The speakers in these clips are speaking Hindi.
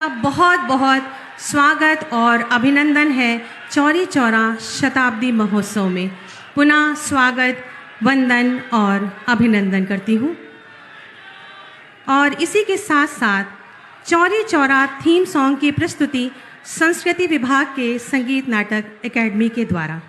बहुत बहुत स्वागत और अभिनंदन है चौरी चौरा शताब्दी महोत्सव में। पुनः स्वागत, वंदन और अभिनंदन करती हूँ। और इसी के साथ साथ चौरी चौरा थीम सॉन्ग की प्रस्तुति संस्कृति विभाग के संगीत नाटक एकेडमी के द्वारा।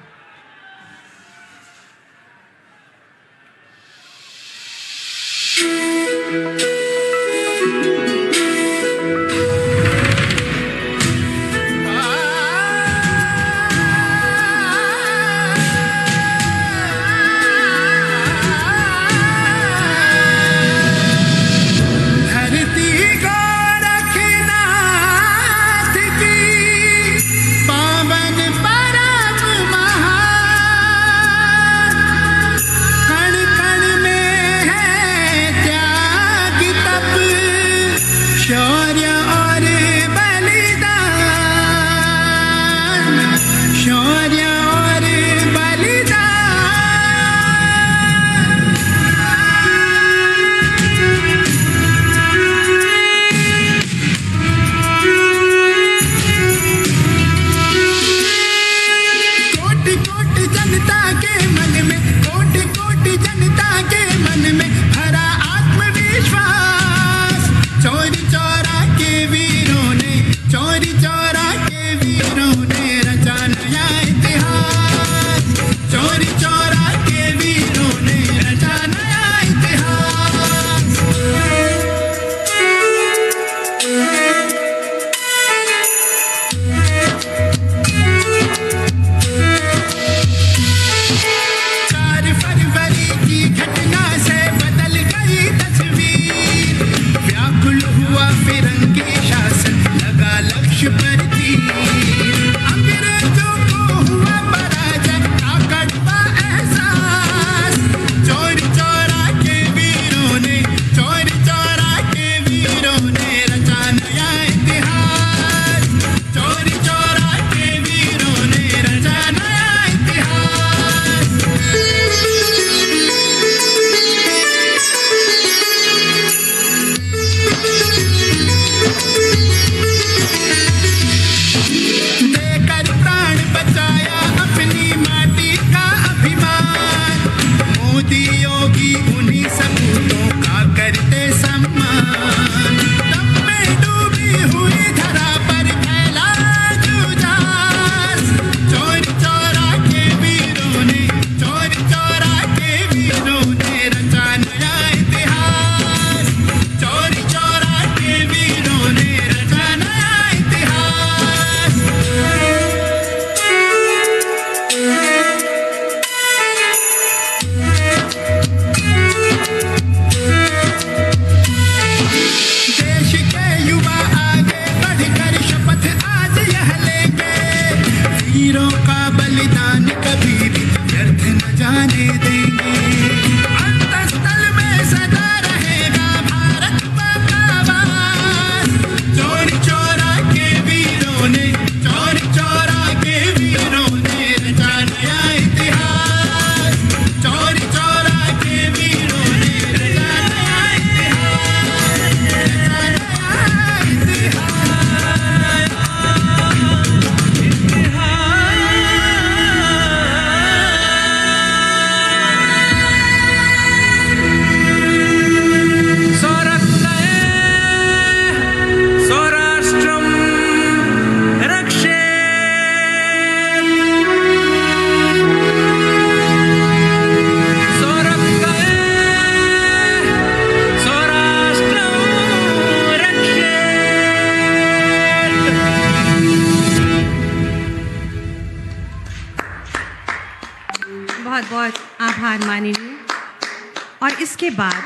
और इसके बाद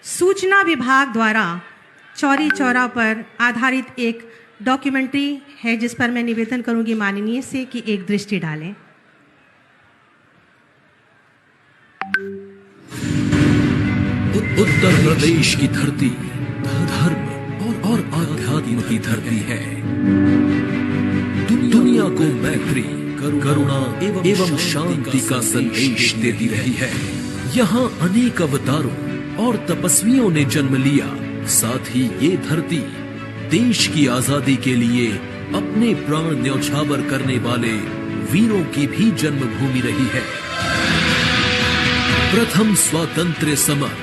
सूचना विभाग द्वारा चौरी चौरा पर आधारित एक डॉक्यूमेंट्री है, जिस पर मैं निवेदन करूंगी माननीय से कि एक दृष्टि डालें। उत्तर प्रदेश की धरती धर्म और आध्यात्म की धरती है। दुनिया को मैत्री, करुणा एवं शांति का संदेश देती रही है। यहाँ अनेक अवतारों और तपस्वियों ने जन्म लिया। साथ ही ये धरती देश की आजादी के लिए अपने प्राण न्यौछावर करने वाले वीरों की भी जन्मभूमि रही है। प्रथम स्वातंत्र्य समर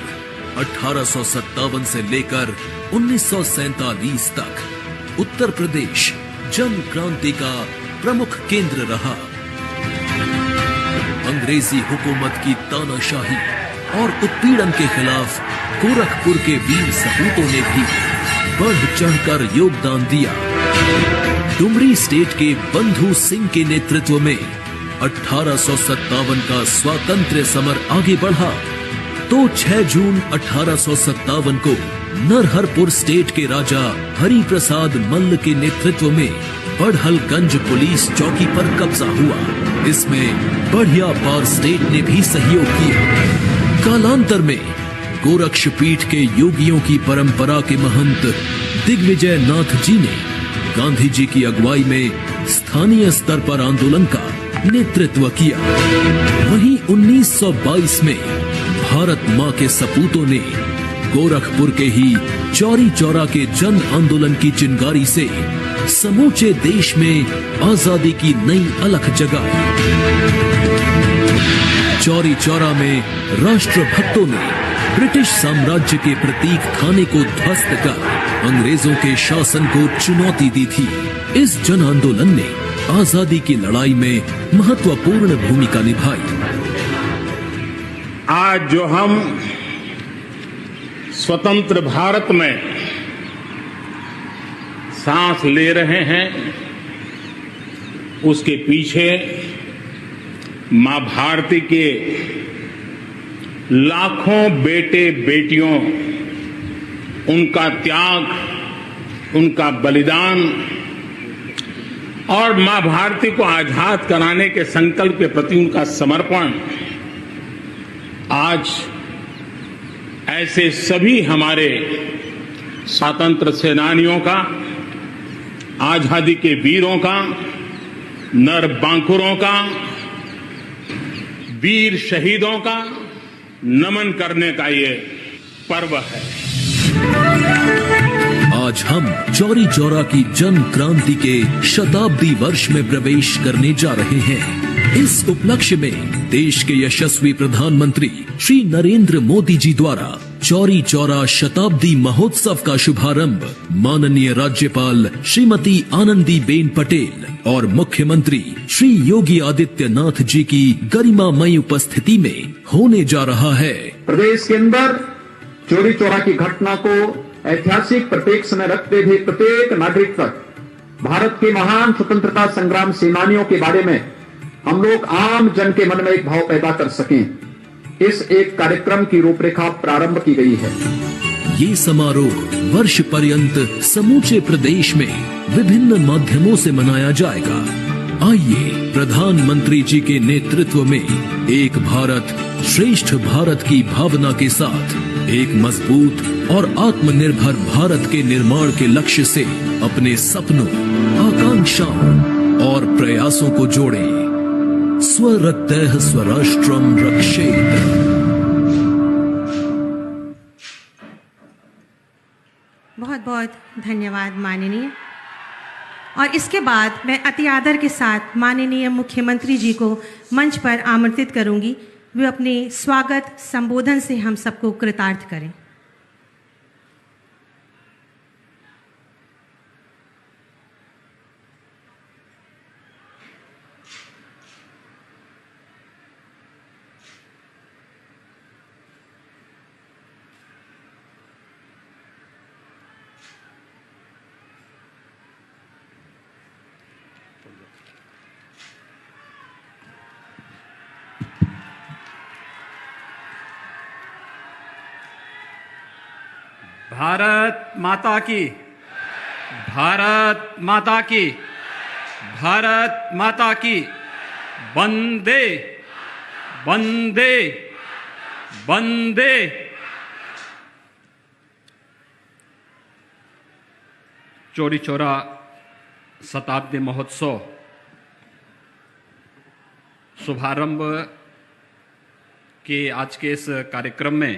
1857 से लेकर 1947 तक उत्तर प्रदेश जन क्रांति का प्रमुख केंद्र रहा। अंग्रेजी हुकूमत की तानाशाही और उत्पीड़न के खिलाफ गोरखपुर के वीर सपूतों ने भी बढ़ चढ़कर योगदान दिया। डुमरी स्टेट के बंधु सिंह के नेतृत्व में 1857 का स्वातंत्र्य समर आगे बढ़ा तो 6 जून 1857 को नरहरपुर स्टेट के राजा हरिप्रसाद मल्ल के नेतृत्व में बड़हलगंज पुलिस चौकी पर कब्जा हुआ। इसमें बढ़िया पार स्टेट ने भी सहयोग किया। कालांतर में गोरक्षपीठ के योगियों की परंपरा के महंत दिग्विजय नाथ जी ने गांधी जी की अगुवाई में स्थानीय स्तर पर आंदोलन का नेतृत्व किया। वहीं 1922 में भारत मां के सपूतों ने गोरखपुर के ही चौरी चौरा के जन आंदोलन की चिंगारी से समूचे देश में आजादी की नई अलख जगाई। चौरी चौरा में राष्ट्रभक्तों ने ब्रिटिश साम्राज्य के प्रतीक थाने को ध्वस्त कर अंग्रेजों के शासन को चुनौती दी थी। इस जन आंदोलन ने आजादी की लड़ाई में महत्वपूर्ण भूमिका निभाई। आज जो हम स्वतंत्र भारत में सांस ले रहे हैं, उसके पीछे मां भारती के लाखों बेटे बेटियों, उनका त्याग, उनका बलिदान और मां भारती को आजाद कराने के संकल्प के प्रति उनका समर्पण आज ऐसे सभी हमारे स्वतंत्र सेनानियों का, आजादी के वीरों का, नर बांकुरों का, वीर शहीदों का नमन करने का ये पर्व है। आज हम चौरी चौरा की जन क्रांति के शताब्दी वर्ष में प्रवेश करने जा रहे हैं। इस उपलक्ष्य में देश के यशस्वी प्रधानमंत्री श्री नरेंद्र मोदी जी द्वारा चौरी चौरा शताब्दी महोत्सव का शुभारंभ माननीय राज्यपाल श्रीमती आनंदीबेन पटेल और मुख्यमंत्री श्री योगी आदित्यनाथ जी की गरिमामयी उपस्थिति में होने जा रहा है। प्रदेश के अंदर चौरी चौरा की घटना को ऐतिहासिक परिप्रेक्ष्य में रखते हुए प्रत्येक नागरिक तक भारत के महान स्वतंत्रता संग्राम सेनानियों के बारे में हम लोग आम जन के मन में एक भाव पैदा कर सकें, इस एक कार्यक्रम की रूपरेखा प्रारंभ की गई है। ये समारोह वर्ष पर्यंत समूचे प्रदेश में विभिन्न माध्यमों से मनाया जाएगा। आइए प्रधानमंत्री जी के नेतृत्व में एक भारत श्रेष्ठ भारत की भावना के साथ एक मजबूत और आत्मनिर्भर भारत के निर्माण के लक्ष्य से अपने सपनों, आकांक्षाओं और प्रयासों को जोड़ें। स्वरक्तः स्वराष्ट्रम रक्षेत। बहुत बहुत धन्यवाद माननीय। और इसके बाद मैं अति आदर के साथ माननीय मुख्यमंत्री जी को मंच पर आमंत्रित करूंगी। वे अपने स्वागत संबोधन से हम सबको कृतार्थ करें। भारत माता की, भारत माता की, भारत माता की, वंदे वंदे वंदे। चौरी चौरा शताब्दी महोत्सव शुभारंभ के आज के इस कार्यक्रम में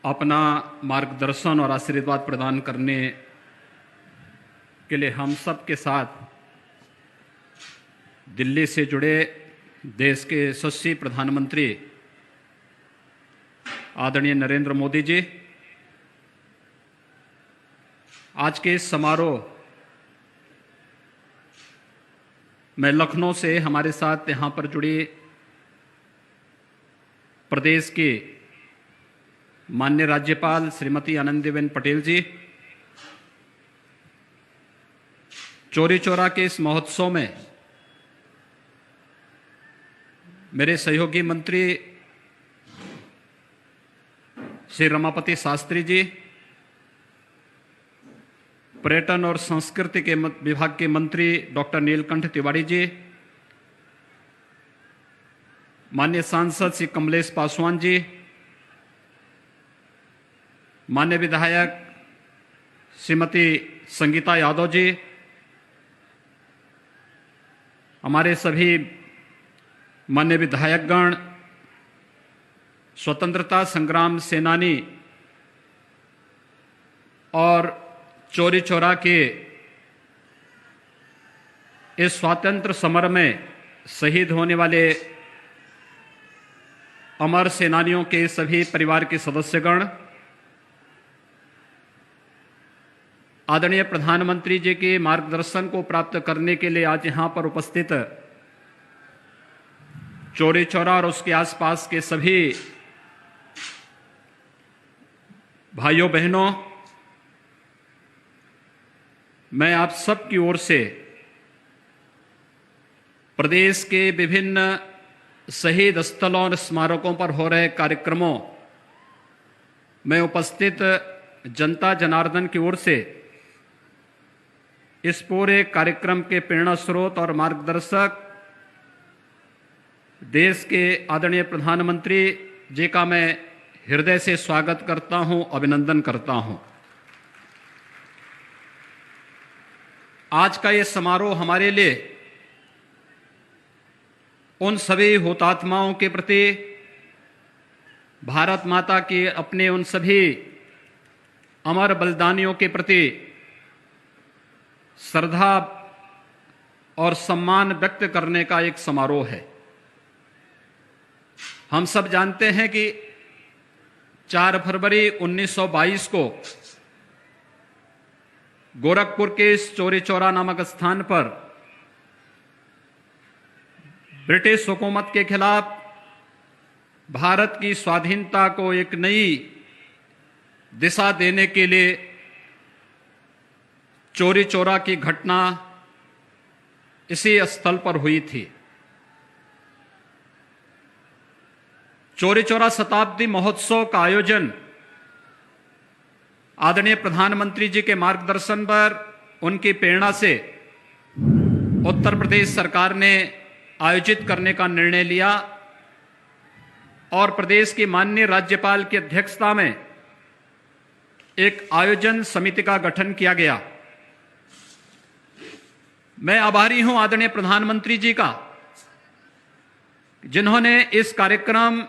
अपना मार्गदर्शन और आशीर्वाद प्रदान करने के लिए हम सब के साथ दिल्ली से जुड़े देश के यशस्वी प्रधानमंत्री आदरणीय नरेंद्र मोदी जी, आज के इस समारोह में लखनऊ से हमारे साथ यहाँ पर जुड़ी प्रदेश की माननीय राज्यपाल श्रीमती आनंदीबेन पटेल जी, चौरी चौरा के इस महोत्सव में मेरे सहयोगी मंत्री श्री रमापति शास्त्री जी, पर्यटन और संस्कृति के विभाग के मंत्री डॉक्टर नीलकंठ तिवारी जी, माननीय सांसद श्री कमलेश पासवान जी, माननीय विधायक श्रीमती संगीता यादव जी, हमारे सभी माननीय विधायकगण, स्वतंत्रता संग्राम सेनानी और चौरी चौरा के इस स्वातंत्र समर में शहीद होने वाले अमर सेनानियों के सभी परिवार के सदस्यगण, आदरणीय प्रधानमंत्री जी के मार्गदर्शन को प्राप्त करने के लिए आज यहाँ पर उपस्थित चौरी चौरा और उसके आसपास के सभी भाइयों बहनों, मैं आप सब की ओर से प्रदेश के विभिन्न शहीद स्थलों और स्मारकों पर हो रहे कार्यक्रमों में उपस्थित जनता जनार्दन की ओर से इस पूरे कार्यक्रम के प्रेरणा स्रोत और मार्गदर्शक देश के आदरणीय प्रधानमंत्री जी का मैं हृदय से स्वागत करता हूं, अभिनंदन करता हूं। आज का ये समारोह हमारे लिए उन सभी हुतात्माओं के प्रति, भारत माता के अपने उन सभी अमर बलिदानियों के प्रति श्रद्धा और सम्मान व्यक्त करने का एक समारोह है। हम सब जानते हैं कि 4 फरवरी 1922 को गोरखपुर के इस चौरी चौरा नामक स्थान पर ब्रिटिश हुकूमत के खिलाफ भारत की स्वाधीनता को एक नई दिशा देने के लिए चौरी चौरा की घटना इसी स्थल पर हुई थी। चौरी चौरा शताब्दी महोत्सव का आयोजन आदरणीय प्रधानमंत्री जी के मार्गदर्शन पर, उनकी प्रेरणा से उत्तर प्रदेश सरकार ने आयोजित करने का निर्णय लिया और प्रदेश की माननीय राज्यपाल की अध्यक्षता में एक आयोजन समिति का गठन किया गया। मैं आभारी हूं आदरणीय प्रधानमंत्री जी का, जिन्होंने इस कार्यक्रम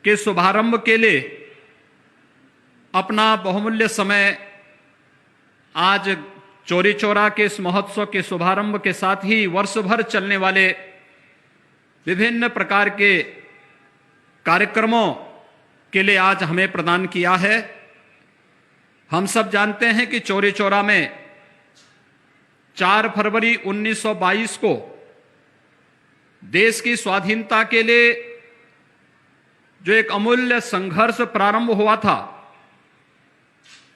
के शुभारंभ के लिए अपना बहुमूल्य समय आज चौरी चौरा के इस महोत्सव के शुभारंभ के साथ ही वर्ष भर चलने वाले विभिन्न प्रकार के कार्यक्रमों के लिए आज हमें प्रदान किया है। हम सब जानते हैं कि चौरी चौरा में 4 फरवरी 1922 को देश की स्वाधीनता के लिए जो एक अमूल्य संघर्ष प्रारंभ हुआ था,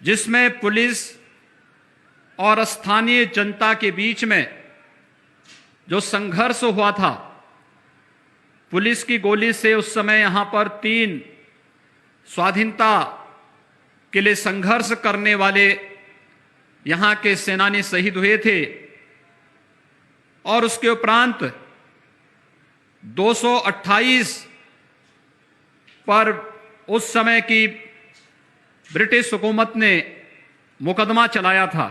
जिसमें पुलिस और स्थानीय जनता के बीच में जो संघर्ष हुआ था, पुलिस की गोली से उस समय यहां पर 3 स्वाधीनता के लिए संघर्ष करने वाले यहां के सेनानी शहीद हुए थे और उसके उपरांत 228 पर उस समय की ब्रिटिश हुकूमत ने मुकदमा चलाया था,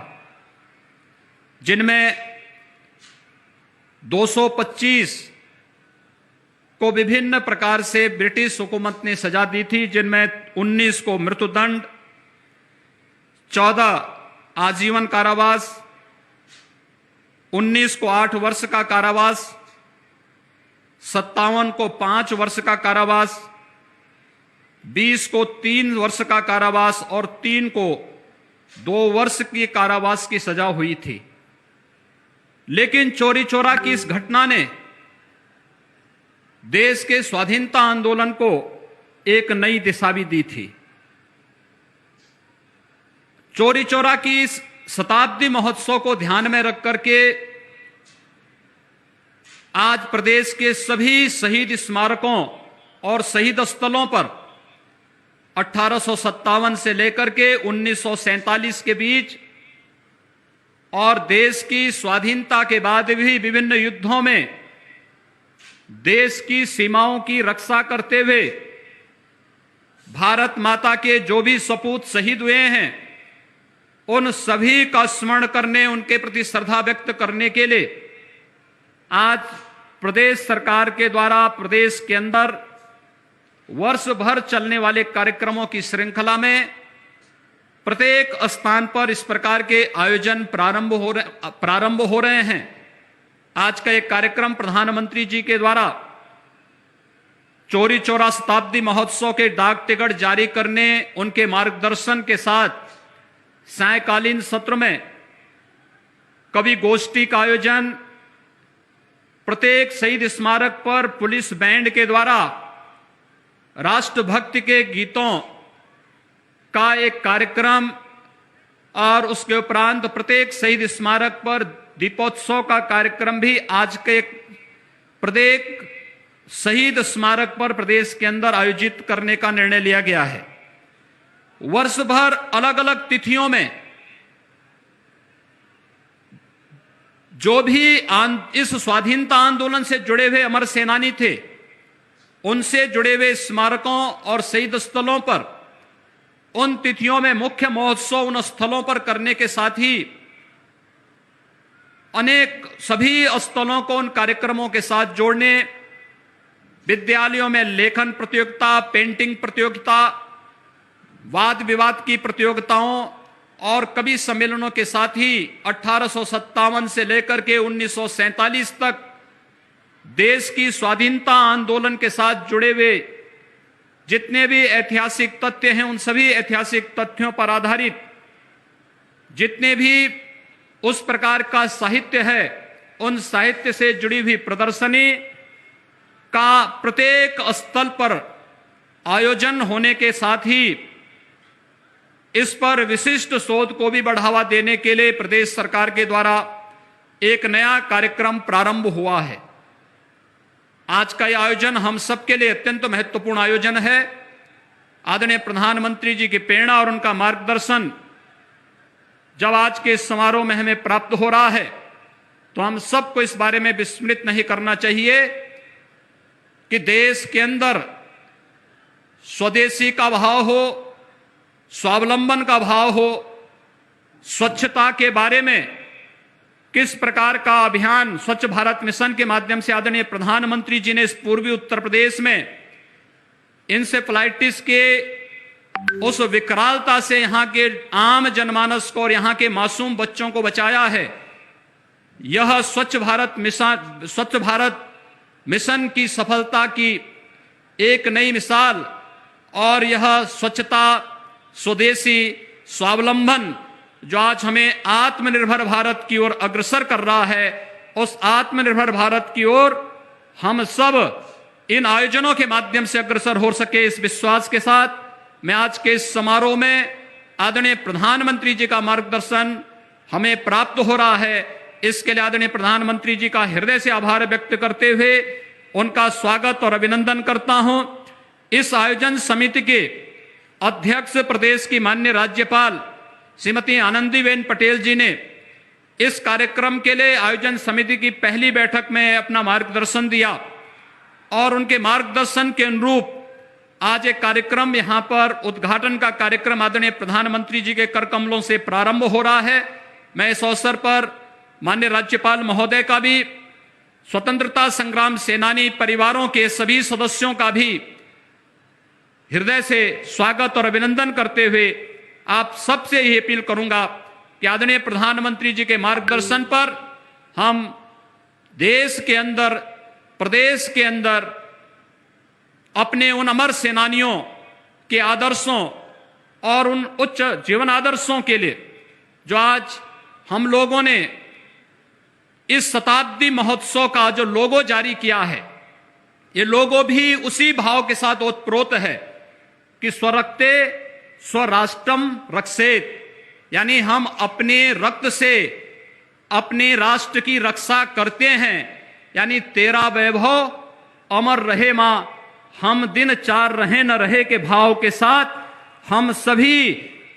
जिनमें 225 को विभिन्न प्रकार से ब्रिटिश हुकूमत ने सजा दी थी, जिनमें 19 को मृत्युदंड, 14 आजीवन कारावास, 19 को 8 वर्ष का कारावास, 57 को 5 वर्ष का कारावास, 20 को 3 वर्ष का कारावास और 3 को 2 वर्ष की कारावास की सजा हुई थी। लेकिन चौरी चौरा की इस घटना ने देश के स्वाधीनता आंदोलन को एक नई दिशा भी दी थी। चौरी चौरा की इस शताब्दी महोत्सव को ध्यान में रख करके आज प्रदेश के सभी शहीद स्मारकों और शहीद स्थलों पर 1857 से लेकर के 1947 के बीच और देश की स्वाधीनता के बाद भी विभिन्न युद्धों में देश की सीमाओं की रक्षा करते हुए भारत माता के जो भी सपूत शहीद हुए हैं, उन सभी का स्मरण करने, उनके प्रति श्रद्धा व्यक्त करने के लिए आज प्रदेश सरकार के द्वारा प्रदेश के अंदर वर्ष भर चलने वाले कार्यक्रमों की श्रृंखला में प्रत्येक स्थान पर इस प्रकार के आयोजन प्रारंभ हो रहे हैं। आज का एक कार्यक्रम प्रधानमंत्री जी के द्वारा चौरी चौरा शताब्दी महोत्सव के डाक टिकट जारी करने, उनके मार्गदर्शन के साथ सायंकालीन सत्र में कवि गोष्ठी का आयोजन, प्रत्येक शहीद स्मारक पर पुलिस बैंड के द्वारा राष्ट्रभक्ति के गीतों का एक कार्यक्रम और उसके उपरांत प्रत्येक शहीद स्मारक पर दीपोत्सव का कार्यक्रम भी आज के प्रत्येक शहीद स्मारक पर प्रदेश के अंदर आयोजित करने का निर्णय लिया गया है। वर्ष भर अलग अलग तिथियों में जो भी इस स्वाधीनता आंदोलन से जुड़े हुए अमर सेनानी थे, उनसे जुड़े हुए स्मारकों और शहीद स्थलों पर उन तिथियों में मुख्य महोत्सव उन स्थलों पर करने के साथ ही अनेक सभी स्थलों को उन कार्यक्रमों के साथ जोड़ने, विद्यालयों में लेखन प्रतियोगिता, पेंटिंग प्रतियोगिता, वाद विवाद की प्रतियोगिताओं और कवि सम्मेलनों के साथ ही 1857 से लेकर के 1947 तक देश की स्वाधीनता आंदोलन के साथ जुड़े हुए जितने भी ऐतिहासिक तथ्य हैं, उन सभी ऐतिहासिक तथ्यों पर आधारित जितने भी उस प्रकार का साहित्य है, उन साहित्य से जुड़ी हुई प्रदर्शनी का प्रत्येक स्थल पर आयोजन होने के साथ ही इस पर विशिष्ट शोध को भी बढ़ावा देने के लिए प्रदेश सरकार के द्वारा एक नया कार्यक्रम प्रारंभ हुआ है। आज का यह आयोजन हम सबके लिए अत्यंत महत्वपूर्ण आयोजन है। आदरणीय प्रधानमंत्री जी की प्रेरणा और उनका मार्गदर्शन जब आज के इस समारोह में हमें प्राप्त हो रहा है, तो हम सबको इस बारे में विस्मृत नहीं करना चाहिए कि देश के अंदर स्वदेशी का भाव हो, स्वावलंबन का भाव हो, स्वच्छता के बारे में किस प्रकार का अभियान स्वच्छ भारत मिशन के माध्यम से आदरणीय प्रधानमंत्री जी ने इस पूर्वी उत्तर प्रदेश में इंसेफ्लाइटिस के उस विकरालता से यहाँ के आम जनमानस को और यहाँ के मासूम बच्चों को बचाया है। यह स्वच्छ भारत मिशन की सफलता की एक नई मिसाल और यह स्वच्छता, स्वदेशी, स्वावलंबन जो आज हमें आत्मनिर्भर भारत की ओर अग्रसर कर रहा है, उस आत्मनिर्भर भारत की ओर हम सब इन आयोजनों के माध्यम से अग्रसर हो सके, इस विश्वास के साथ मैं आज के इस समारोह में आदरणीय प्रधानमंत्री जी का मार्गदर्शन हमें प्राप्त हो रहा है, इसके लिए आदरणीय प्रधानमंत्री जी का हृदय से आभार व्यक्त करते हुए उनका स्वागत और अभिनंदन करता हूं। इस आयोजन समिति के अध्यक्ष प्रदेश की माननीय राज्यपाल श्रीमती आनंदीबेन पटेल जी ने इस कार्यक्रम के लिए आयोजन समिति की पहली बैठक में अपना मार्गदर्शन दिया और उनके मार्गदर्शन के अनुरूप आज एक कार्यक्रम यहां पर उद्घाटन का कार्यक्रम आदरणीय प्रधानमंत्री जी के कर कमलों से प्रारंभ हो रहा है। मैं इस अवसर पर माननीय राज्यपाल महोदय का भी स्वतंत्रता संग्राम सेनानी परिवारों के सभी सदस्यों का भी हृदय से स्वागत और अभिनंदन करते हुए आप सबसे यही अपील करूंगा कि आदरणीय प्रधानमंत्री जी के मार्गदर्शन पर हम देश के अंदर, प्रदेश के अंदर अपने उन अमर सेनानियों के आदर्शों और उन उच्च जीवन आदर्शों के लिए जो आज हम लोगों ने इस शताब्दी महोत्सव का जो लोगो जारी किया है, ये लोगो भी उसी भाव के साथ ओतप्रोत है कि स्वरक्ते स्वराष्ट्रम रक्षेत, यानी हम अपने रक्त से अपने राष्ट्र की रक्षा करते हैं, यानी तेरा वैभव अमर रहे मां, हम दिन चार रहे न रहे के भाव के साथ हम सभी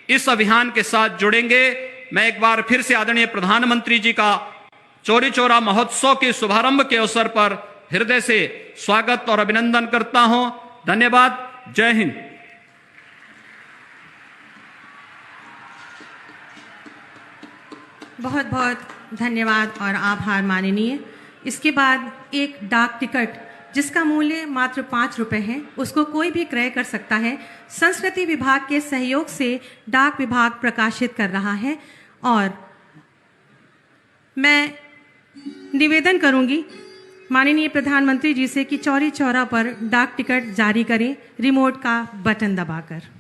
इस अभियान के साथ जुड़ेंगे। मैं एक बार फिर से आदरणीय प्रधानमंत्री जी का चौरी चौरा महोत्सव के शुभारंभ के अवसर पर हृदय से स्वागत और अभिनंदन करता हूं। धन्यवाद। जय हिंद। बहुत बहुत धन्यवाद और आभार माननीय। इसके बाद एक डाक टिकट जिसका मूल्य मात्र 5 रुपए है, उसको कोई भी क्रय कर सकता है, संस्कृति विभाग के सहयोग से डाक विभाग प्रकाशित कर रहा है। और मैं निवेदन करूंगी माननीय प्रधानमंत्री जी से कि चौरी चौरा पर डाक टिकट जारी करें रिमोट का बटन दबाकर।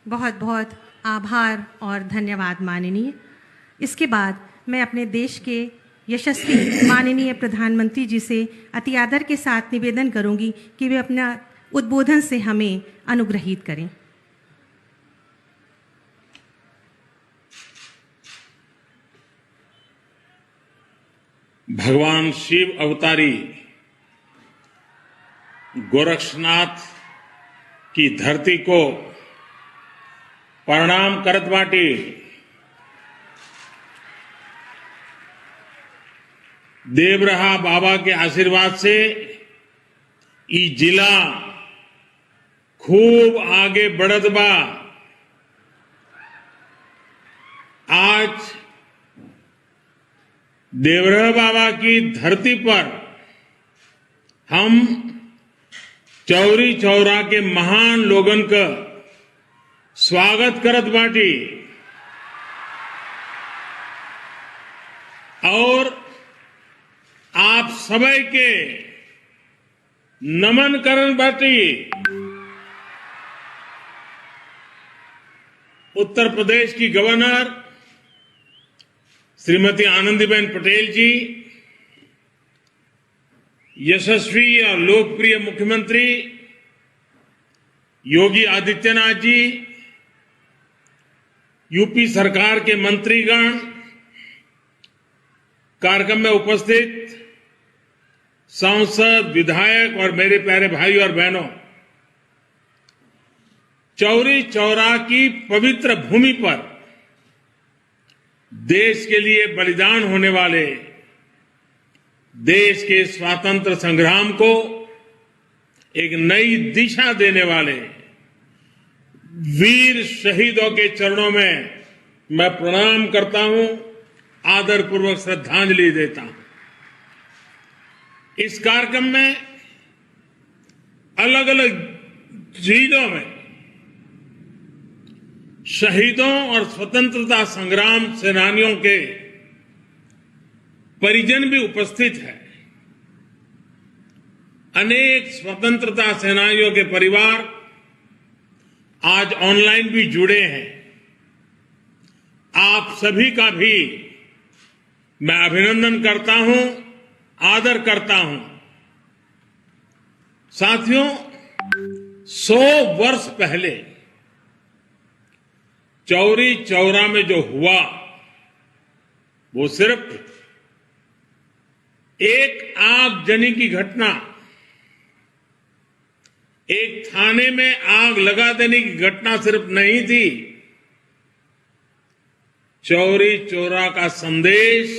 बहुत बहुत आभार और धन्यवाद माननीय। इसके बाद मैं अपने देश के यशस्वी माननीय प्रधानमंत्री जी से अति आदर के साथ निवेदन करूंगी कि वे अपना उद्बोधन से हमें अनुग्रहित करें। भगवान शिव अवतारी गोरक्षनाथ की धरती को प्रणाम करत बाटी। देवरहा बाबा के आशीर्वाद से ई जिला खूब आगे बढ़त बा। आज देवरहा बाबा की धरती पर हम चौरी चौरा के महान लोगन का स्वागत करत बाटी और आप सबै के नमन करन बाटी। उत्तर प्रदेश की गवर्नर श्रीमती आनंदीबेन पटेल जी, यशस्वी और लोकप्रिय मुख्यमंत्री योगी आदित्यनाथ जी, यूपी सरकार के मंत्रीगण, कार्यक्रम में उपस्थित सांसद, विधायक और मेरे प्यारे भाई और बहनों, चौरी चौरा की पवित्र भूमि पर देश के लिए बलिदान होने वाले, देश के स्वातंत्र संग्राम को एक नई दिशा देने वाले वीर शहीदों के चरणों में मैं प्रणाम करता हूं, आदरपूर्वक श्रद्धांजलि देता हूं। इस कार्यक्रम में अलग अलग जिलों में शहीदों और स्वतंत्रता संग्राम सेनानियों के परिजन भी उपस्थित हैं। अनेक स्वतंत्रता सेनानियों के परिवार आज ऑनलाइन भी जुड़े हैं। आप सभी का भी मैं अभिनंदन करता हूं, आदर करता हूं। साथियों, 100 वर्ष पहले चौरी चौरा में जो हुआ वो सिर्फ एक आगजनी की घटना, एक थाने में आग लगा देने की घटना सिर्फ नहीं थी। चौरी चौरा का संदेश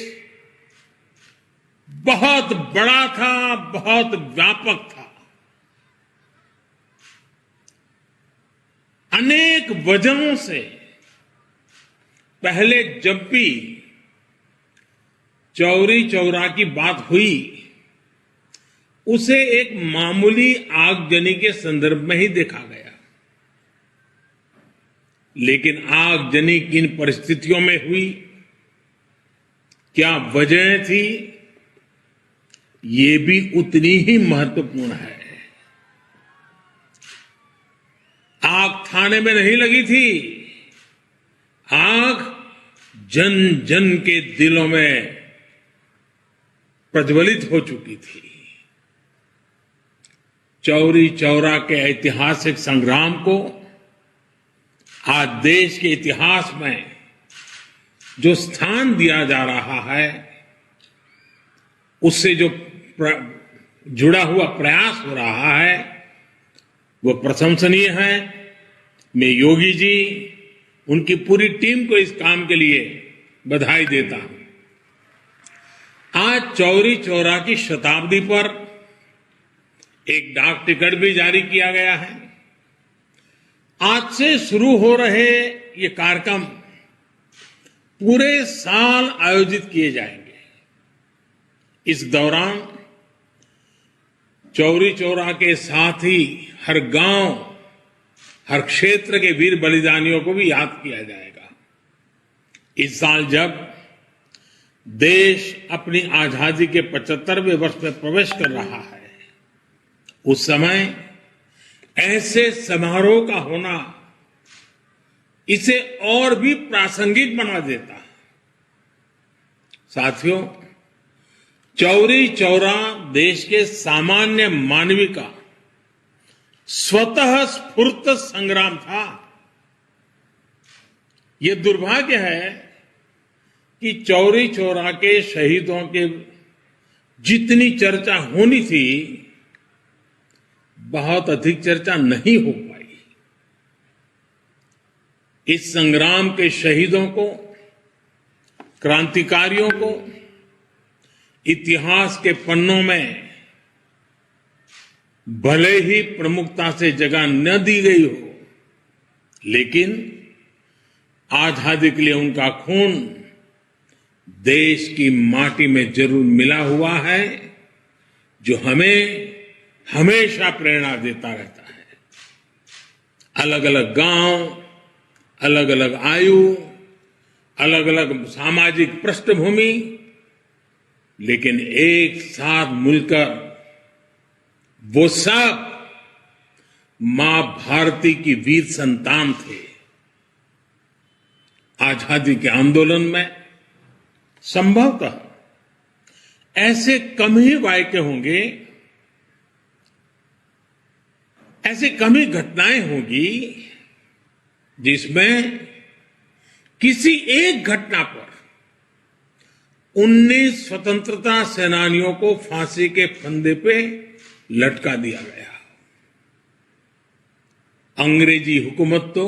बहुत बड़ा था, बहुत व्यापक था। अनेक वजहों से पहले जब भी चौरी चौरा की बात हुई उसे एक मामूली आगजनी के संदर्भ में ही देखा गया, लेकिन आगजनी किन परिस्थितियों में हुई, क्या वजह थी, ये भी उतनी ही महत्वपूर्ण है। आग थाने में नहीं लगी थी, आग जन जन के दिलों में प्रज्वलित हो चुकी थी। चौरी चौरा के ऐतिहासिक संग्राम को आज देश के इतिहास में जो स्थान दिया जा रहा है, उससे जो जुड़ा हुआ प्रयास हो रहा है, वो प्रशंसनीय है। मैं योगी जी, उनकी पूरी टीम को इस काम के लिए बधाई देता हूं। आज चौरी चौरा की शताब्दी पर एक डाक टिकट भी जारी किया गया है। आज से शुरू हो रहे ये कार्यक्रम पूरे साल आयोजित किए जाएंगे। इस दौरान चौरी चौरा के साथ ही हर गांव, हर क्षेत्र के वीर बलिदानियों को भी याद किया जाएगा। इस साल जब देश अपनी आजादी के 75वें वर्ष में प्रवेश कर रहा है, उस समय ऐसे समारोह का होना इसे और भी प्रासंगिक बना देता है। साथियों, चौरी चौरा देश के सामान्य मानवी का स्वतः स्फूर्त संग्राम था। यह दुर्भाग्य है कि चौरी चौरा के शहीदों के जितनी चर्चा होनी थी, बहुत अधिक चर्चा नहीं हो पाई। इस संग्राम के शहीदों को, क्रांतिकारियों को इतिहास के पन्नों में भले ही प्रमुखता से जगह न दी गई हो, लेकिन आजादी के लिए उनका खून देश की माटी में जरूर मिला हुआ है, जो हमें हमेशा प्रेरणा देता रहता है। अलग अलग गांव, अलग अलग आयु, अलग अलग सामाजिक पृष्ठभूमि, लेकिन एक साथ मिलकर वो सब मां भारती की वीर संतान थे। आजादी के आंदोलन में संभवतः ऐसे कम ही वाक्य होंगे, ऐसी कम ही घटनाएं होंगी जिसमें किसी एक घटना पर 19 स्वतंत्रता सेनानियों को फांसी के फंदे पे लटका दिया गया। अंग्रेजी हुकूमत तो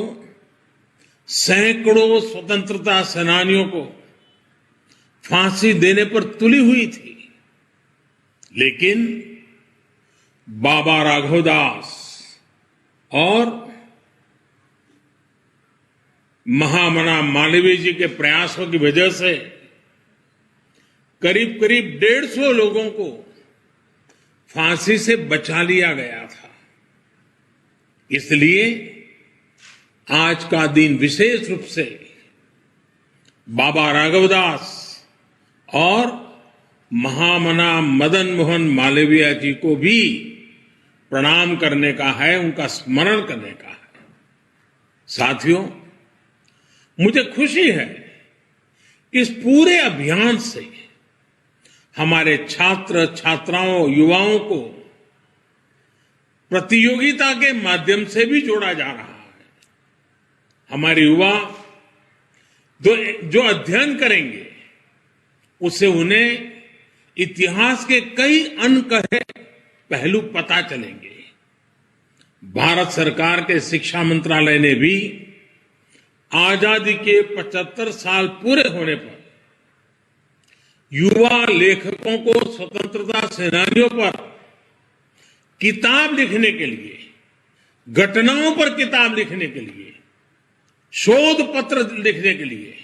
सैकड़ों स्वतंत्रता सेनानियों को फांसी देने पर तुली हुई थी, लेकिन बाबा राघवदास और महामना मालवीय जी के प्रयासों की वजह से करीब करीब 150 लोगों को फांसी से बचा लिया गया था। इसलिए आज का दिन विशेष रूप से बाबा राघवदास और महामना मदन मोहन मालवीय जी को भी प्रणाम करने का है, उनका स्मरण करने का है। साथियों, मुझे खुशी है कि इस पूरे अभियान से हमारे छात्र छात्राओं, युवाओं को प्रतियोगिता के माध्यम से भी जोड़ा जा रहा है। हमारे युवा जो अध्ययन करेंगे, उससे उन्हें इतिहास के कई अनकहे पहलू पता चलेंगे। भारत सरकार के शिक्षा मंत्रालय ने भी आजादी के 75 साल पूरे होने पर युवा लेखकों को स्वतंत्रता सेनानियों पर किताब लिखने के लिए, घटनाओं पर किताब लिखने के लिए, शोध पत्र लिखने के लिए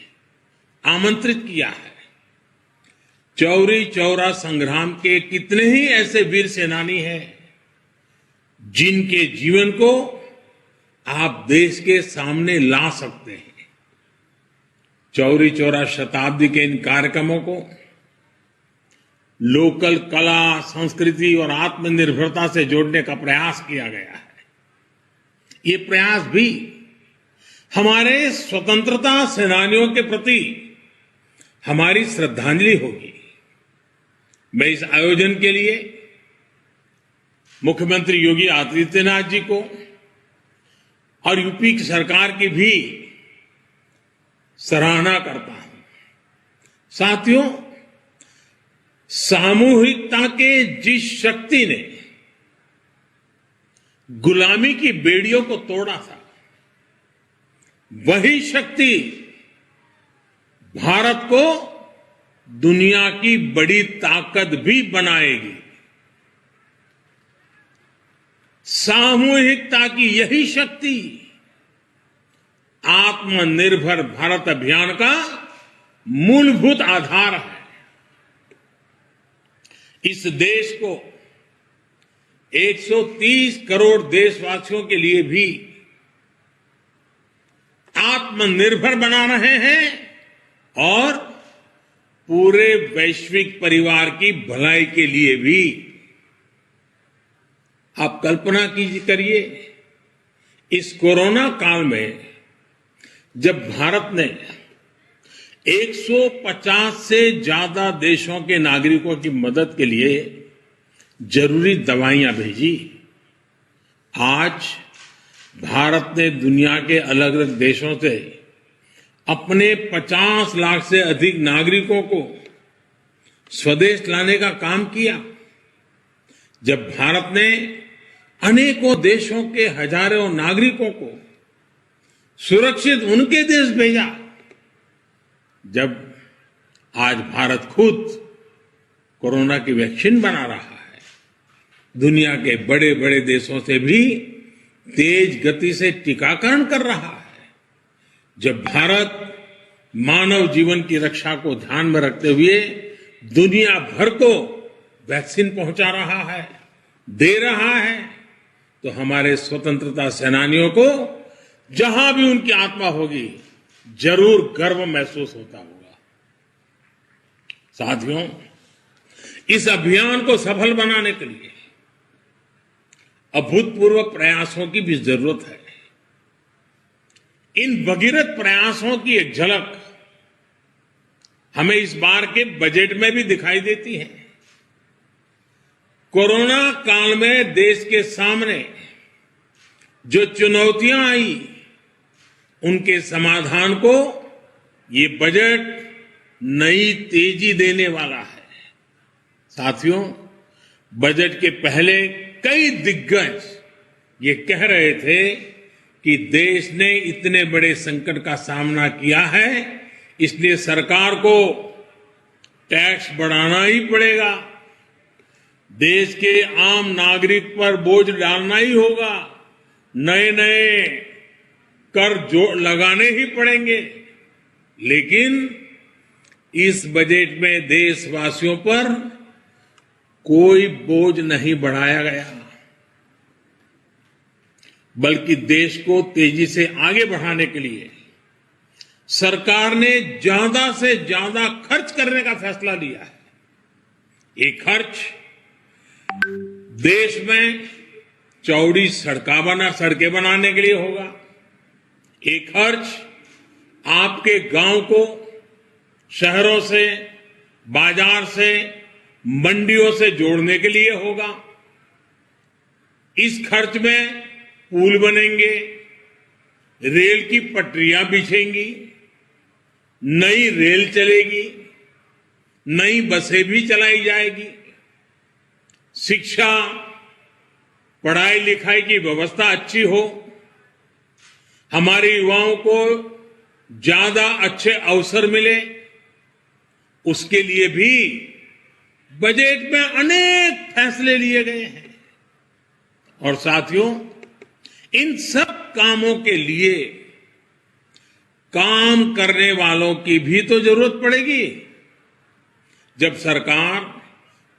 आमंत्रित किया है। चौरी चौरा संग्राम के कितने ही ऐसे वीर सेनानी हैं जिनके जीवन को आप देश के सामने ला सकते हैं। चौरी चौरा शताब्दी के इन कार्यक्रमों को लोकल कला, संस्कृति और आत्मनिर्भरता से जोड़ने का प्रयास किया गया है। ये प्रयास भी हमारे स्वतंत्रता सेनानियों के प्रति हमारी श्रद्धांजलि होगी। मैं इस आयोजन के लिए मुख्यमंत्री योगी आदित्यनाथ जी को और यूपी की सरकार की भी सराहना करता हूं। साथियों, सामूहिकता के जिस शक्ति ने गुलामी की बेड़ियों को तोड़ा था, वही शक्ति भारत को दुनिया की बड़ी ताकत भी बनाएगी। सामूहिकता की यही शक्ति आत्मनिर्भर भारत अभियान का मूलभूत आधार है। इस देश को 130 करोड़ देशवासियों के लिए भी आत्मनिर्भर बना रहे हैं और पूरे वैश्विक परिवार की भलाई के लिए भी। आप कल्पना करिए, इस कोरोना काल में जब भारत ने 150 से ज्यादा देशों के नागरिकों की मदद के लिए जरूरी दवाइयां भेजी, आज भारत ने दुनिया के अलग अलग देशों से अपने 50 लाख से अधिक नागरिकों को स्वदेश लाने का काम किया। जब भारत ने अनेकों देशों के हजारों नागरिकों को सुरक्षित उनके देश भेजा, जब आज भारत खुद कोरोना की वैक्सीन बना रहा है, दुनिया के बड़े बड़े देशों से भी तेज गति से टीकाकरण कर रहा है, जब भारत मानव जीवन की रक्षा को ध्यान में रखते हुए दुनिया भर को वैक्सीन पहुंचा रहा है, दे रहा है, तो हमारे स्वतंत्रता सेनानियों को जहां भी उनकी आत्मा होगी जरूर गर्व महसूस होता होगा। साथियों, इस अभियान को सफल बनाने के लिए अभूतपूर्व प्रयासों की भी जरूरत है। इन भगीरथ प्रयासों की एक झलक हमें इस बार के बजट में भी दिखाई देती है। कोरोना काल में देश के सामने जो चुनौतियां आई, उनके समाधान को ये बजट नई तेजी देने वाला है। साथियों, बजट के पहले कई दिग्गज ये कह रहे थे कि देश ने इतने बड़े संकट का सामना किया है, इसलिए सरकार को टैक्स बढ़ाना ही पड़ेगा, देश के आम नागरिक पर बोझ डालना ही होगा, नए नए कर लगाने ही पड़ेंगे। लेकिन इस बजट में देशवासियों पर कोई बोझ नहीं बढ़ाया गया, बल्कि देश को तेजी से आगे बढ़ाने के लिए सरकार ने ज्यादा से ज्यादा खर्च करने का फैसला लिया है। ये खर्च देश में चौड़ी सड़कें बनाने के लिए होगा, ये खर्च आपके गांव को शहरों से, बाजार से, मंडियों से जोड़ने के लिए होगा। इस खर्च में पुल बनेंगे, रेल की पटरियां बिछेंगी, नई रेल चलेगी, नई बसें भी चलाई जाएगी, शिक्षा, पढ़ाई लिखाई की व्यवस्था अच्छी हो, हमारे युवाओं को ज्यादा अच्छे अवसर मिले, उसके लिए भी बजट में अनेक फैसले लिए गए हैं। और साथियों, इन सब कामों के लिए काम करने वालों की भी तो जरूरत पड़ेगी। जब सरकार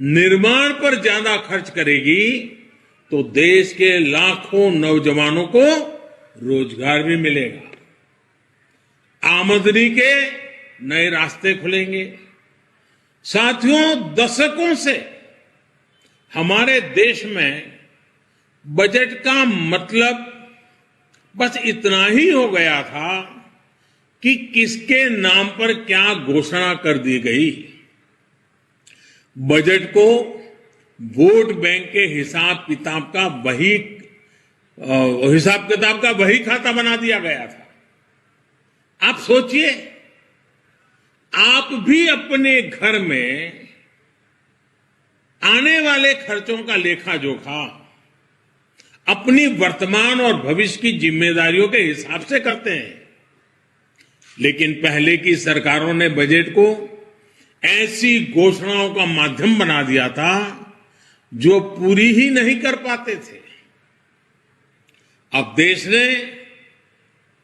निर्माण पर ज्यादा खर्च करेगी तो देश के लाखों नौजवानों को रोजगार भी मिलेगा, आमदनी के नए रास्ते खुलेंगे। साथियों, दशकों से हमारे देश में बजट का मतलब बस इतना ही हो गया था कि किसके नाम पर क्या घोषणा कर दी गई। बजट को वोट बैंक के हिसाब किताब का वही खाता बना दिया गया था। आप सोचिए, आप भी अपने घर में आने वाले खर्चों का लेखा जोखा अपनी वर्तमान और भविष्य की जिम्मेदारियों के हिसाब से करते हैं। लेकिन पहले की सरकारों ने बजट को ऐसी घोषणाओं का माध्यम बना दिया था जो पूरी ही नहीं कर पाते थे। अब देश ने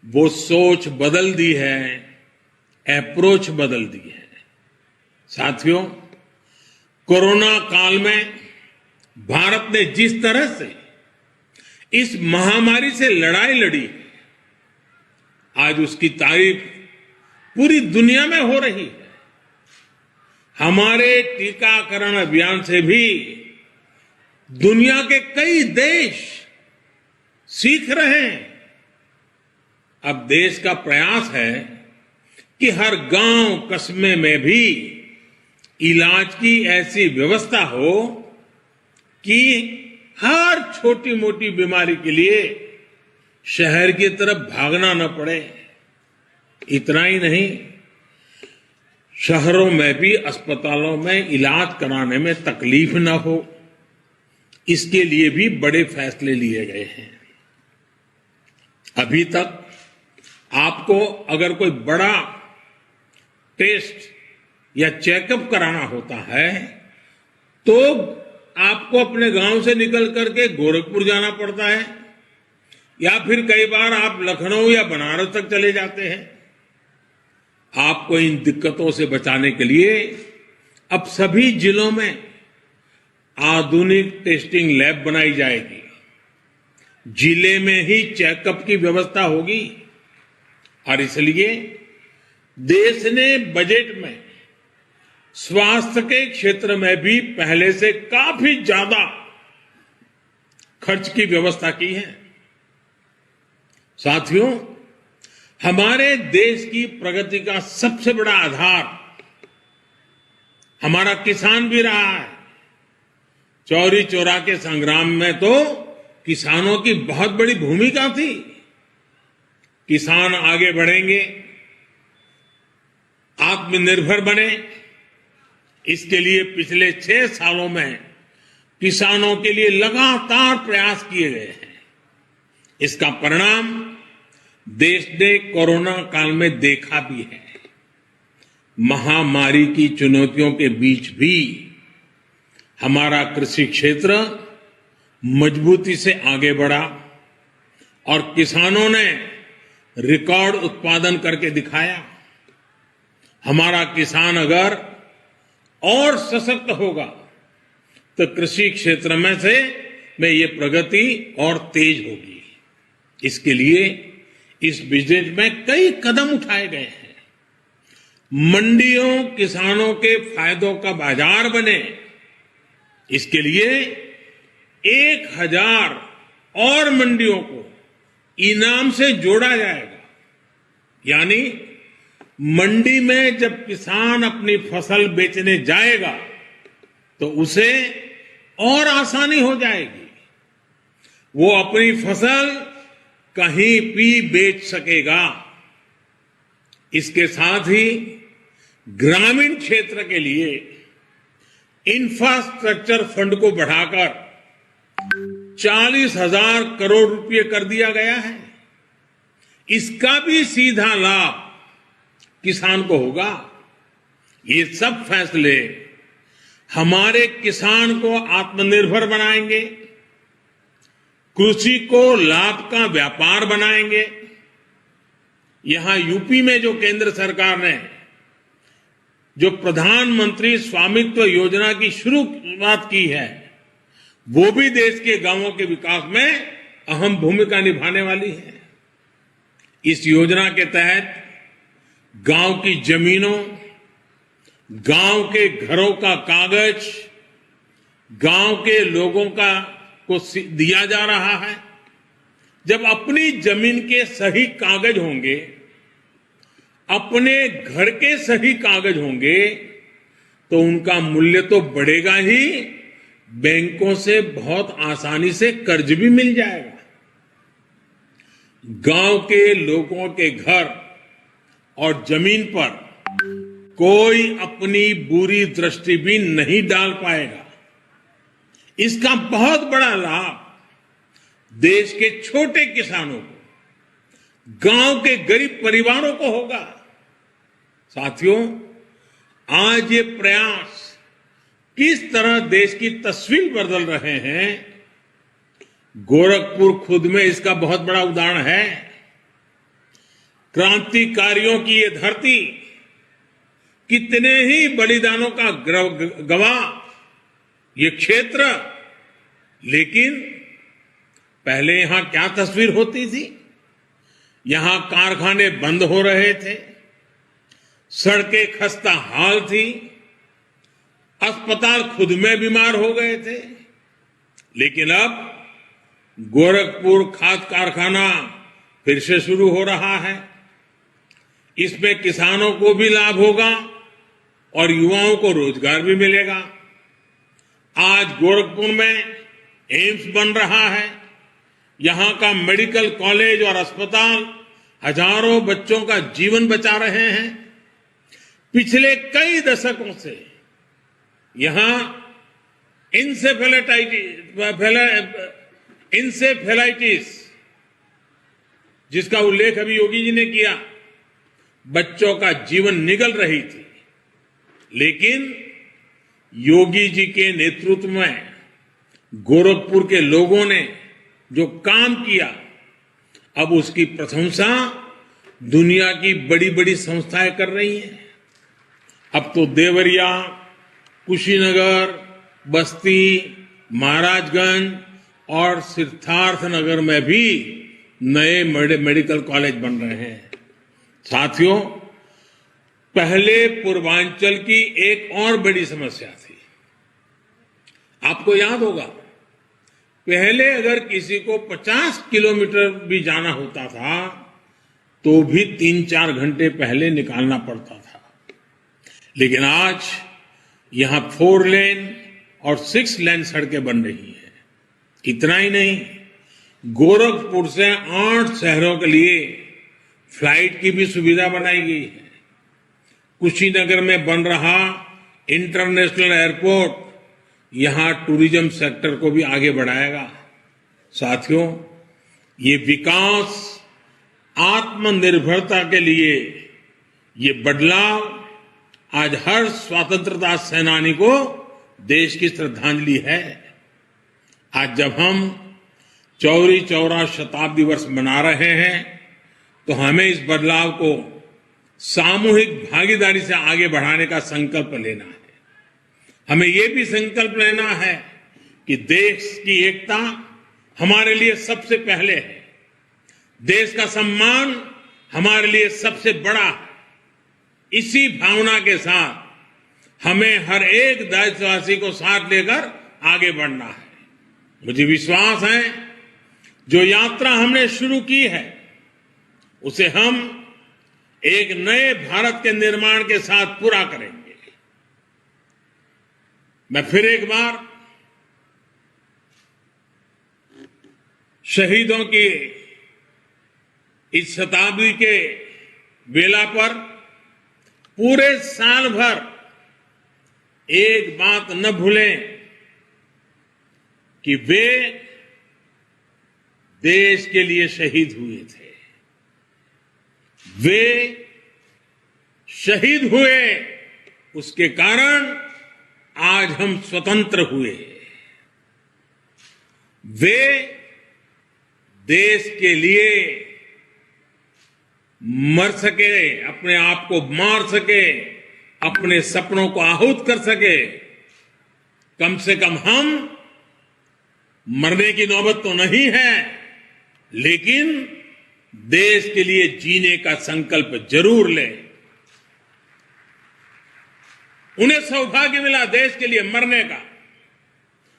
वो सोच बदल दी है, अप्रोच बदल दी है। साथियों, कोरोना काल में भारत ने जिस तरह से इस महामारी से लड़ाई लड़ी, आज उसकी तारीफ पूरी दुनिया में हो रही है। हमारे टीकाकरण अभियान से भी दुनिया के कई देश सीख रहे हैं। अब देश का प्रयास है कि हर गांव कस्बे में भी इलाज की ऐसी व्यवस्था हो कि हर छोटी मोटी बीमारी के लिए शहर की तरफ भागना न पड़े। इतना ही नहीं, शहरों में भी अस्पतालों में इलाज कराने में तकलीफ न हो, इसके लिए भी बड़े फैसले लिए गए हैं। अभी तक आपको अगर कोई बड़ा टेस्ट या चेकअप कराना होता है तो आपको अपने गांव से निकल करके गोरखपुर जाना पड़ता है, या फिर कई बार आप लखनऊ या बनारस तक चले जाते हैं। आपको इन दिक्कतों से बचाने के लिए अब सभी जिलों में आधुनिक टेस्टिंग लैब बनाई जाएगी, जिले में ही चेकअप की व्यवस्था होगी। और इसलिए देश ने बजट में स्वास्थ्य के क्षेत्र में भी पहले से काफी ज्यादा खर्च की व्यवस्था की है। साथियों, हमारे देश की प्रगति का सबसे बड़ा आधार हमारा किसान भी रहा है। चौरी चौरा के संग्राम में तो किसानों की बहुत बड़ी भूमिका थी। किसान आगे बढ़ेंगे, आत्मनिर्भर बने, इसके लिए पिछले 6 सालों में किसानों के लिए लगातार प्रयास किए गए हैं। इसका परिणाम देश ने कोरोना काल में देखा भी है। महामारी की चुनौतियों के बीच भी हमारा कृषि क्षेत्र मजबूती से आगे बढ़ा और किसानों ने रिकॉर्ड उत्पादन करके दिखाया। हमारा किसान अगर और सशक्त होगा तो कृषि क्षेत्र में ये प्रगति और तेज होगी। इसके लिए इस बजट में कई कदम उठाए गए हैं। मंडियों किसानों के फायदों का बाजार बने, इसके लिए 1000 और मंडियों को इनाम से जोड़ा जाएगा। यानी मंडी में जब किसान अपनी फसल बेचने जाएगा तो उसे और आसानी हो जाएगी, वो अपनी फसल कहीं भी बेच सकेगा। इसके साथ ही ग्रामीण क्षेत्र के लिए इंफ्रास्ट्रक्चर फंड को बढ़ाकर 40,000 करोड़ रुपए कर दिया गया है। इसका भी सीधा लाभ किसान को होगा। ये सब फैसले हमारे किसान को आत्मनिर्भर बनाएंगे, कृषि को लाभ का व्यापार बनाएंगे। यहां यूपी में जो केंद्र सरकार ने जो प्रधानमंत्री स्वामित्व योजना की शुरुआत की है, वो भी देश के गांवों के विकास में अहम भूमिका निभाने वाली है। इस योजना के तहत गांव की जमीनों, गांव के घरों का कागज गांव के लोगों को दिया जा रहा है। जब अपनी जमीन के सही कागज होंगे, अपने घर के सही कागज होंगे, तो उनका मूल्य तो बढ़ेगा ही, बैंकों से बहुत आसानी से कर्ज भी मिल जाएगा। गांव के लोगों के घर और जमीन पर कोई अपनी बुरी दृष्टि भी नहीं डाल पाएगा। इसका बहुत बड़ा लाभ देश के छोटे किसानों को, गांव के गरीब परिवारों को होगा। साथियों, आज ये प्रयास किस तरह देश की तस्वीर बदल रहे हैं, गोरखपुर खुद में इसका बहुत बड़ा उदाहरण है। क्रांतिकारियों की ये धरती कितने ही बलिदानों का गवाह ये क्षेत्र, लेकिन पहले यहां क्या तस्वीर होती थी? यहां कारखाने बंद हो रहे थे, सड़कें खस्ता हाल थी, अस्पताल खुद में बीमार हो गए थे। लेकिन अब गोरखपुर खाद कारखाना फिर से शुरू हो रहा है। इसमें किसानों को भी लाभ होगा और युवाओं को रोजगार भी मिलेगा। आज गोरखपुर में एम्स बन रहा है। यहां का मेडिकल कॉलेज और अस्पताल हजारों बच्चों का जीवन बचा रहे हैं। पिछले कई दशकों से यहां इंसेफेलाइटिस, जिसका उल्लेख अभी योगी जी ने किया, बच्चों का जीवन निगल रही थी। लेकिन योगी जी के नेतृत्व में गोरखपुर के लोगों ने जो काम किया, अब उसकी प्रशंसा दुनिया की बड़ी बड़ी संस्थाएं कर रही हैं। अब तो देवरिया, कुशीनगर, बस्ती, महाराजगंज और सिद्धार्थनगर में भी नए मेडिकल कॉलेज बन रहे हैं। साथियों, पहले पूर्वांचल की एक और बड़ी समस्या थी। आपको याद होगा, पहले अगर किसी को 50 किलोमीटर भी जाना होता था तो भी 3-4 घंटे पहले निकालना पड़ता था। लेकिन आज यहां 4 लेन और 6 लेन सड़कें बन रही हैं। इतना ही नहीं, गोरखपुर से 8 शहरों के लिए फ्लाइट की भी सुविधा बनाई गई है। कुशीनगर में बन रहा इंटरनेशनल एयरपोर्ट यहां टूरिज्म सेक्टर को भी आगे बढ़ाएगा। साथियों, ये विकास, आत्मनिर्भरता के लिए ये बदलाव आज हर स्वतंत्रता सेनानी को देश की श्रद्धांजलि है। आज जब हम चौरी चौरा शताब्दी वर्ष मना रहे हैं, तो हमें इस बदलाव को सामूहिक भागीदारी से आगे बढ़ाने का संकल्प लेना है। हमें यह भी संकल्प लेना है कि देश की एकता हमारे लिए सबसे पहले है, देश का सम्मान हमारे लिए सबसे बड़ा है। इसी भावना के साथ हमें हर एक देशवासी को साथ लेकर आगे बढ़ना है। मुझे विश्वास है, जो यात्रा हमने शुरू की है, उसे हम एक नए भारत के निर्माण के साथ पूरा करेंगे। मैं फिर एक बार शहीदों की इस शताब्दी के बेला पर पूरे साल भर एक बात न भूलें कि वे देश के लिए शहीद हुए थे। वे शहीद हुए, उसके कारण आज हम स्वतंत्र हुए। वे देश के लिए मर सके, अपने आप को मार सके, अपने सपनों को आहूत कर सके। कम से कम हम, मरने की नौबत तो नहीं है, लेकिन देश के लिए जीने का संकल्प जरूर लें। उन्हें सौभाग्य मिला देश के लिए मरने का,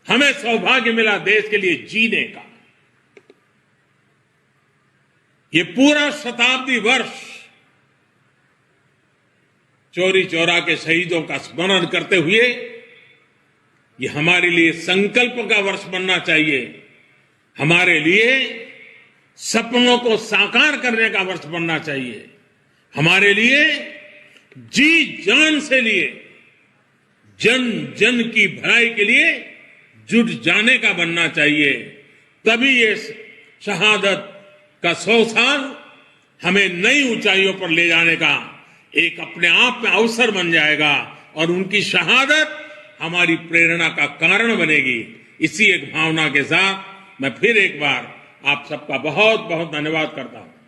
हमें सौभाग्य मिला देश के लिए जीने का। ये पूरा शताब्दी वर्ष चौरी चौरा के शहीदों का स्मरण करते हुए ये हमारे लिए संकल्प का वर्ष बनना चाहिए, हमारे लिए सपनों को साकार करने का वर्ष बनना चाहिए, हमारे लिए जी जान से लिए जन जन की भलाई के लिए जुट जाने का बनना चाहिए। तभी ये शहादत का 100 साल हमें नई ऊंचाइयों पर ले जाने का एक अपने आप में अवसर बन जाएगा और उनकी शहादत हमारी प्रेरणा का कारण बनेगी। इसी एक भावना के साथ मैं फिर एक बार आप सबका बहुत बहुत धन्यवाद करता हूं।